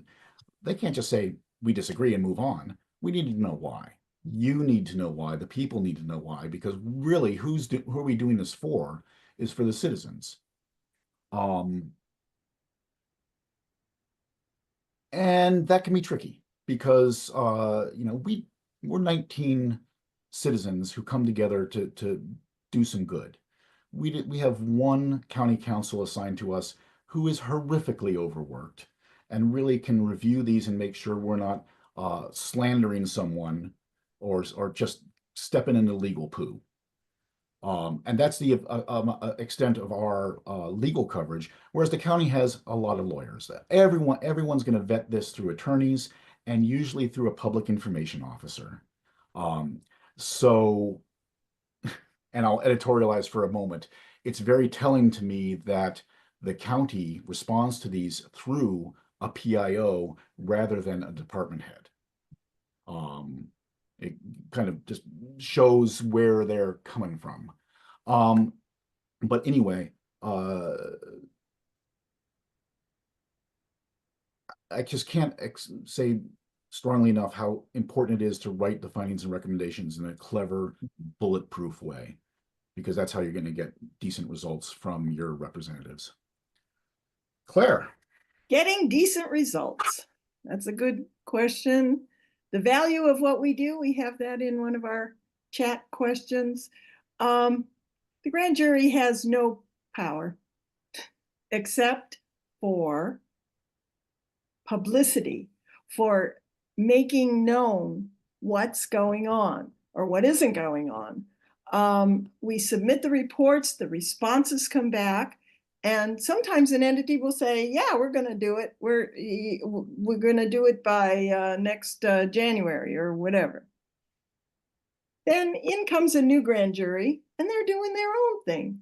they can't just say, we disagree and move on. We need to know why. You need to know why. The people need to know why, because really, who are we doing this for? Is for the citizens. And that can be tricky because we're 19 citizens who come together to do some good. We have one county council assigned to us who is horrifically overworked and really can review these and make sure we're not slandering someone or just stepping into legal poo. And that's the extent of our legal coverage, whereas the county has a lot of lawyers. Everyone's going to vet this through attorneys and usually through a public information officer. So, and I'll editorialize for a moment. It's very telling to me that the county responds to these through a PIO rather than a department head. It kind of just shows where they're coming from. But anyway, I just can't say strongly enough how important it is to write the findings and recommendations in a clever, bulletproof way, because that's how you're going to get decent results from your representatives. Claire. Getting decent results. That's a good question. The value of what we do, we have that in one of our chat questions. The grand jury has no power except for publicity, for making known what's going on or what isn't going on. We submit the reports, the responses come back, and sometimes an entity will say, yeah, we're going to do it. We're going to do it by next January or whatever. Then in comes a new grand jury and they're doing their own thing.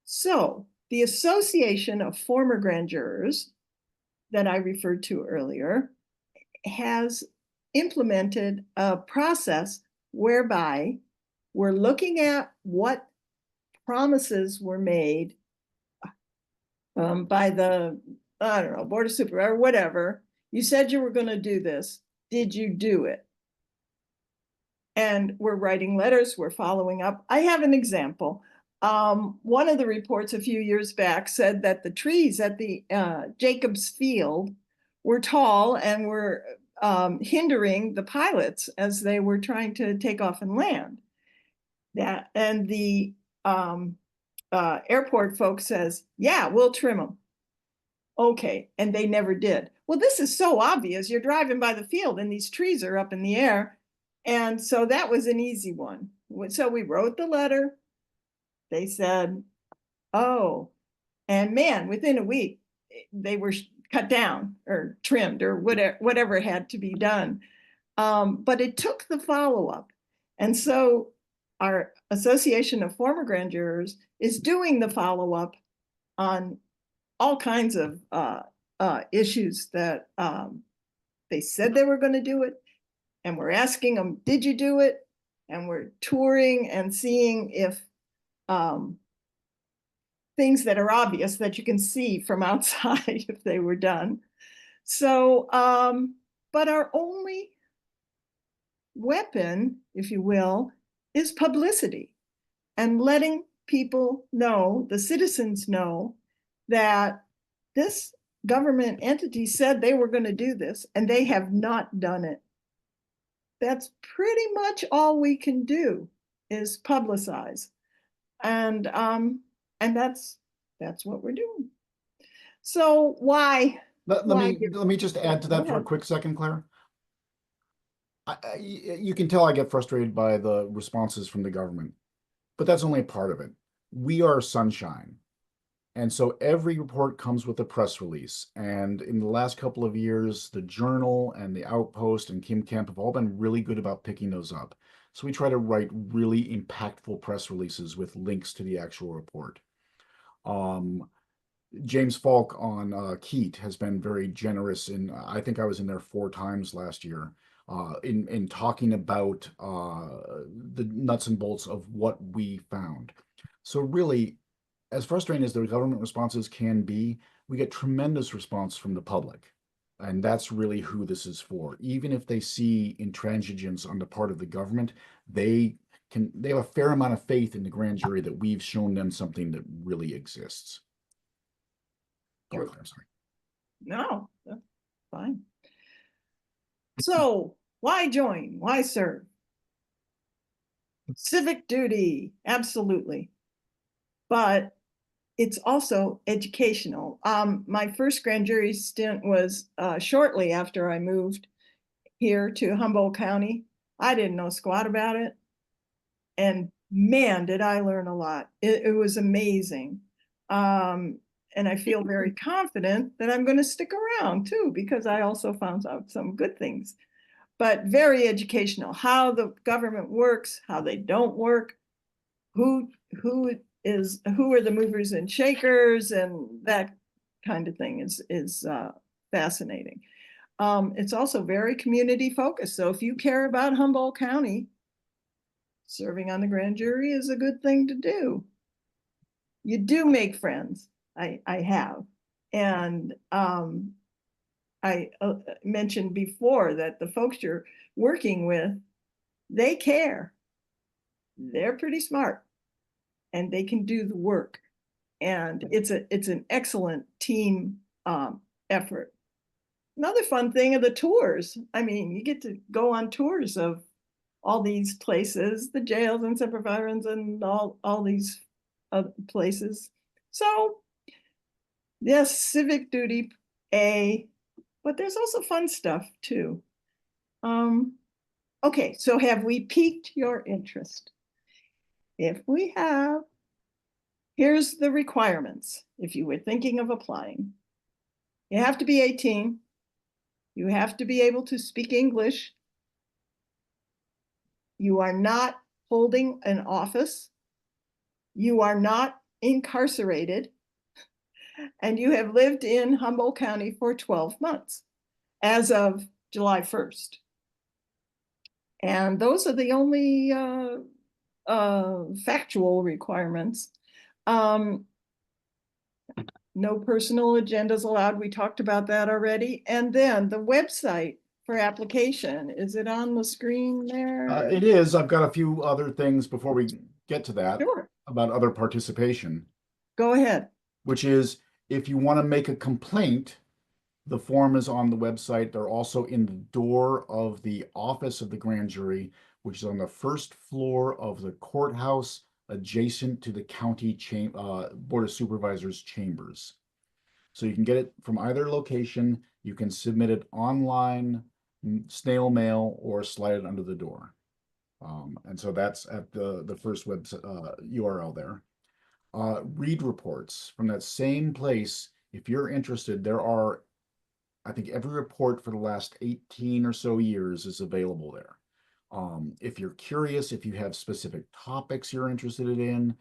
So the Association of Former Grand Jurors that I referred to earlier has implemented a process whereby we're looking at what promises were made by the, I don't know, Board of Supervisors or whatever. You said you were going to do this. Did you do it? And we're writing letters, we're following up. I have an example. One of the reports a few years back said that the trees at the Jacobs Field were tall and were hindering the pilots as they were trying to take off and land. And the airport folks says, yeah, we'll trim them. Okay, and they never did. Well, this is so obvious. You're driving by the field and these trees are up in the air. And so that was an easy one. So we wrote the letter. They said, oh, and man, within a week, they were cut down or trimmed or whatever had to be done. But it took the follow-up. And so our Association of Former Grand Jurors is doing the follow-up on all kinds of issues that they said they were going to do it. And we're asking them, did you do it? And we're touring and seeing if things that are obvious that you can see from outside if they were done. So, but our only weapon, if you will, is publicity and letting people know, the citizens know, that this government entity said they were going to do this and they have not done it. That's pretty much all we can do is publicize. And that's what we're doing. So why? Let me just add to that for a quick second, Claire. You can tell I get frustrated by the responses from the government, but that's only a part of it. We are sunshine. And so every report comes with a press release. And in the last couple of years, the Journal and the Outpost and Kim Kemp have all been really good about picking those up. So we try to write really impactful press releases with links to the actual report. James Falk on Keat has been very generous in, I think I was in there 4 times last year, in talking about the nuts and bolts of what we found. So really, as frustrating as the government responses can be, we get tremendous response from the public. And that's really who this is for. Even if they see intransigence on the part of the government, they have a fair amount of faith in the grand jury that we've shown them something that really exists. Go ahead, I'm sorry. No, that's fine. So why join? Why serve? Civic duty, absolutely. But it's also educational. My first grand jury stint was shortly after I moved here to Humboldt County. I didn't know squat about it. And man, did I learn a lot. It was amazing. And I feel very confident that I'm going to stick around too, because I also found out some good things. But very educational, how the government works, how they don't work, who are the movers and shakers, and that kind of thing is fascinating. It's also very community focused. So if you care about Humboldt County, serving on the grand jury is a good thing to do. You do make friends. I have. And I mentioned before that the folks you're working with, they care. They're pretty smart and they can do the work. And it's an excellent team effort. Another fun thing are the tours. I mean, you get to go on tours of all these places, the jails and supervisions and all these places. So yes, civic duty, but there's also fun stuff too. Okay, so have we piqued your interest? If we have, here's the requirements if you were thinking of applying. You have to be 18. You have to be able to speak English. You are not holding an office. You are not incarcerated. And you have lived in Humboldt County for 12 months as of July 1st. And those are the only factual requirements. No personal agendas allowed. We talked about that already. And then the website for application, is it on the screen there? It is. I've got a few other things before we get to that. Sure. About other participation. Go ahead. Which is, if you want to make a complaint, the form is on the website. They're also in the door of the office of the grand jury, which is on the first floor of the courthouse adjacent to the county Board of Supervisors chambers. So you can get it from either location. You can submit it online, snail mail, or slide it under the door. And so that's at the first website URL there. Read reports from that same place. If you're interested, there are, I think every report for the last 18 or so years is available there. If you're curious, if you have specific topics you're interested in,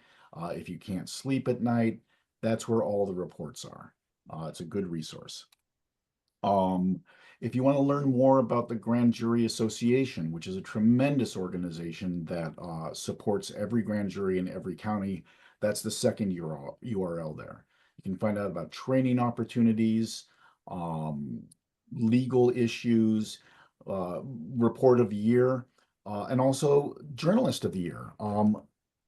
if you can't sleep at night, that's where all the reports are. It's a good resource. If you want to learn more about the Grand Jury Association, which is a tremendous organization that supports every grand jury in every county, that's the second URL there. You can find out about training opportunities, legal issues, report of the year, and also journalist of the year.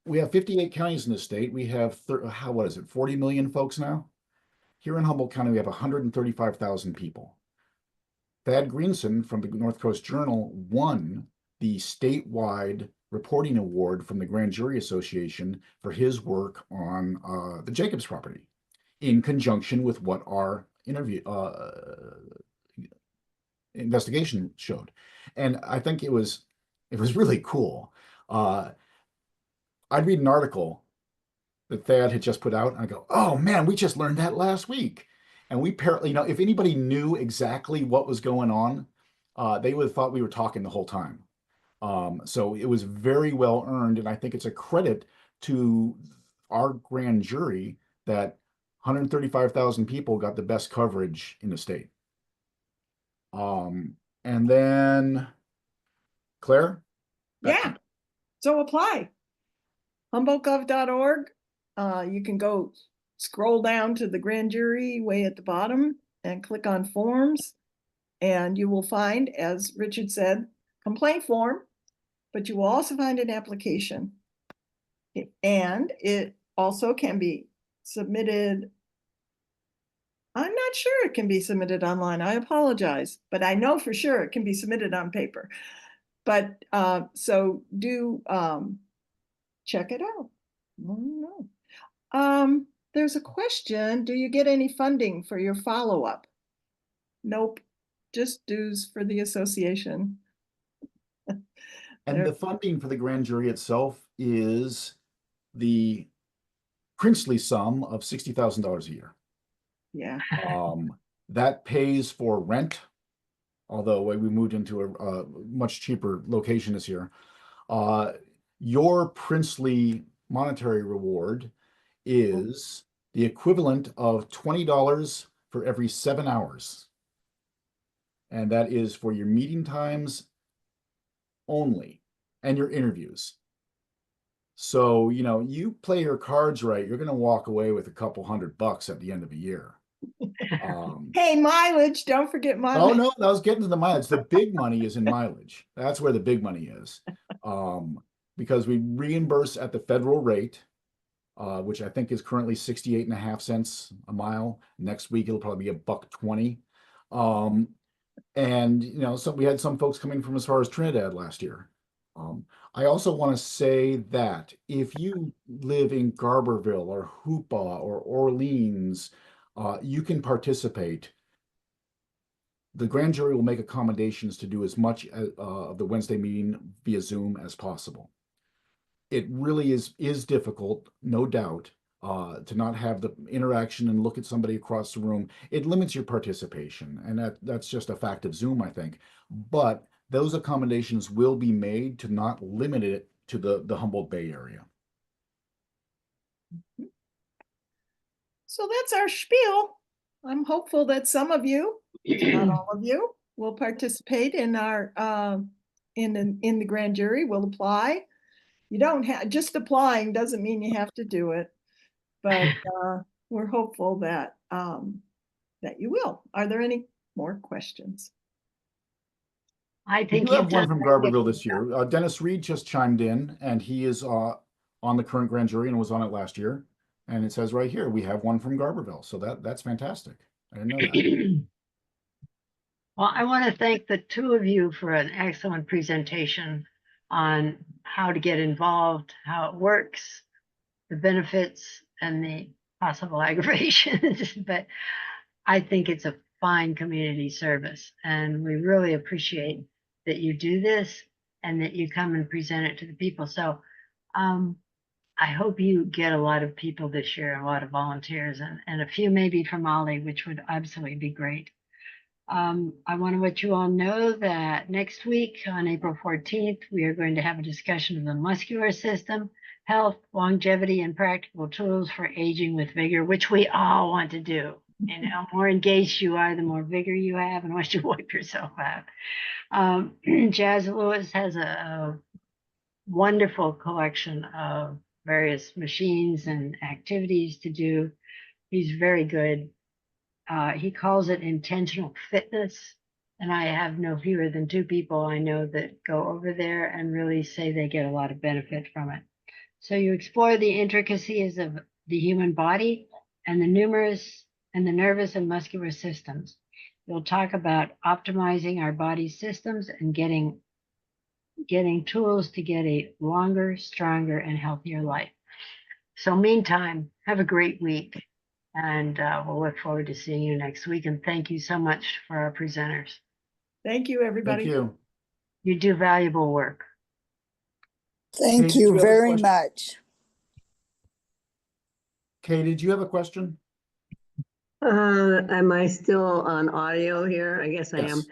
We have 58 counties in the state. We have, 40 million folks now? Here in Humboldt County, we have 135,000 people. Thad Greenson from the North Coast Journal won the statewide reporting award from the Grand Jury Association for his work on the Jacobs property, in conjunction with what our investigation showed. And I think it was really cool. I'd read an article that Thad had just put out. And I go, oh man, we just learned that last week. And if anybody knew exactly what was going on, they would have thought we were talking the whole time. So it was very well earned. And I think it's a credit to our grand jury that 135,000 people got the best coverage in the state. And then Claire? back to Yeah, so apply. HumboldtGov.org. You can go scroll down to the grand jury way at the bottom and click on forms. And you will find, as Richard said, complaint form, but you will also find an application. And it also can be submitted. I'm not sure it can be submitted online. I apologize, but I know for sure it can be submitted on paper. But so do check it out. I don't know. There's a question. Do you get any funding for your follow-up? Nope, just dues for the association. And the funding for the grand jury itself is the princely sum of $60,000 a year. Yeah. That pays for rent, although we moved into a much cheaper location this year. Your princely monetary reward is the equivalent of $20 for every 7 hours. And that is for your meeting times only and your interviews. So, you play your cards right, you're going to walk away with a couple $100 at the end of the year. Hey, mileage, don't forget mileage. Oh no, I was getting to the mileage. The big money is in mileage. That's where the big money is. Because we reimburse at the federal rate, which I think is currently 68.5 cents a mile. Next week it'll probably be $1.20. And so we had some folks coming from as far as Trinidad last year. I also want to say that if you live in Garberville or Hoopa or Orleans, you can participate. The grand jury will make accommodations to do as much of the Wednesday meeting via Zoom as possible. It really is difficult, no doubt, to not have the interaction and look at somebody across the room. It limits your participation, and that's just a fact of Zoom, I think. But those accommodations will be made to not limit it to the Humboldt Bay area. So that's our spiel. I'm hopeful that some of you, not all of you, will participate in our in the grand jury. Will apply. You don't have, just applying doesn't mean you have to do it, but we're hopeful that that you will. Are there any more questions? I We think do have you've one done from very good. Garberville this year. Dennis Reed just chimed in, and he is on the current grand jury and was on it last year. And it says right here, we have one from Garberville. So that's fantastic. I didn't know that. Well, I want to thank the two of you for an excellent presentation on how to get involved, how it works, the benefits, and the possible aggravations. But I think it's a fine community service, and we really appreciate that you do this and that you come and present it to the people. So I hope you get a lot of people this year, a lot of volunteers, and a few maybe from OLLI, which would absolutely be great. I want to let you all know that next week on April 14th, we are going to have a discussion of the muscular system, health, longevity, and practical tools for aging with vigor, which we all want to do. And the more engaged you are, the more vigor you have, unless you wipe yourself out. Jazz Lewis has a wonderful collection of various machines and activities to do. He's very good. He calls it intentional fitness. And I have no fewer than 2 people I know that go over there and really say they get a lot of benefit from it. So you explore the intricacies of the human body and the nervous and muscular systems. You'll talk about optimizing our body systems and getting tools to get a longer, stronger, and healthier life. So meantime, have a great week, and we'll look forward to seeing you next week. And thank you so much for our presenters. Thank you, everybody. Thank you. You do valuable work. Thank Hey, did you you have a very question? much. Kay, did you have a question? Am I still on audio here? I guess I am. Yes.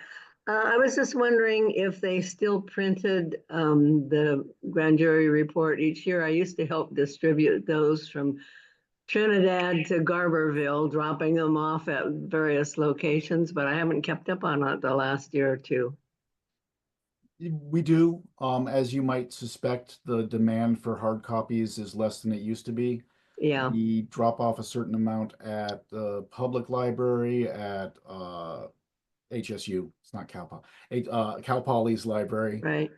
I was just wondering if they still printed the grand jury report each year. I used to help distribute those from Trinidad to Garberville, dropping them off at various locations, but I haven't kept up on it the last year or two. We do. As you might suspect, the demand for hard copies is less than it used to be. Yeah, We drop off a certain amount at the public library, at HSU. It's not Cal Poly, Cal Poly's library. right.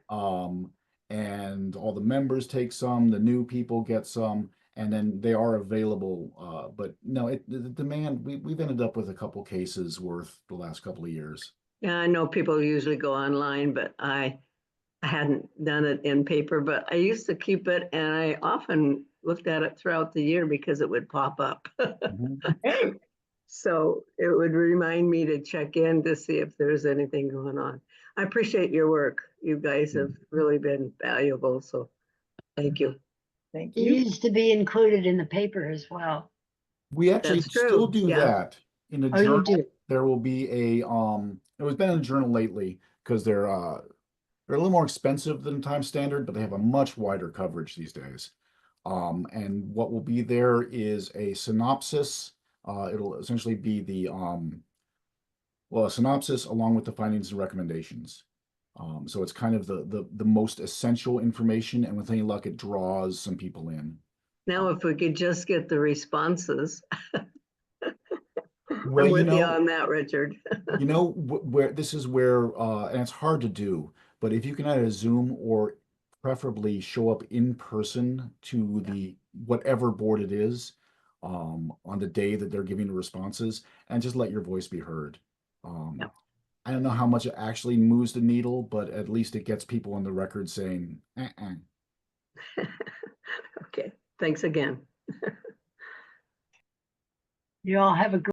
And all the members take some, the new people get some, and then they are available. But no, the demand, we've ended up with a couple cases worth the last couple of years. Yeah, I know people usually go online, but I hadn't done it in paper, but I used to keep it and I often looked at it throughout the year because it would pop up. Mhm. So it would remind me to check in to see if there's anything going on. I appreciate your work. You guys have really been valuable, so thank you. Thank It you. used to be included in the paper as well. We actually That's true, still do yeah. that. In the Oh, you journal, do? there will be a it was been in the journal lately because they're a little more expensive than Times Standard, but they have a much wider coverage these days. And what will be there is a synopsis. It'll essentially be the well, a synopsis along with the findings and recommendations. So it's kind of the most essential information, and with any luck, it draws some people in. Now, if we could just get the responses. Well, I'm you with you know, on that, Richard. you know where this is where, and it's hard to do, but if you can either Zoom or preferably show up in person to the whatever board it is, on the day that they're giving the responses, and just let your voice be heard. Yep. I don't know how much it actually moves the needle, but at least it gets people on the record saying, Okay, thanks again. You all have a good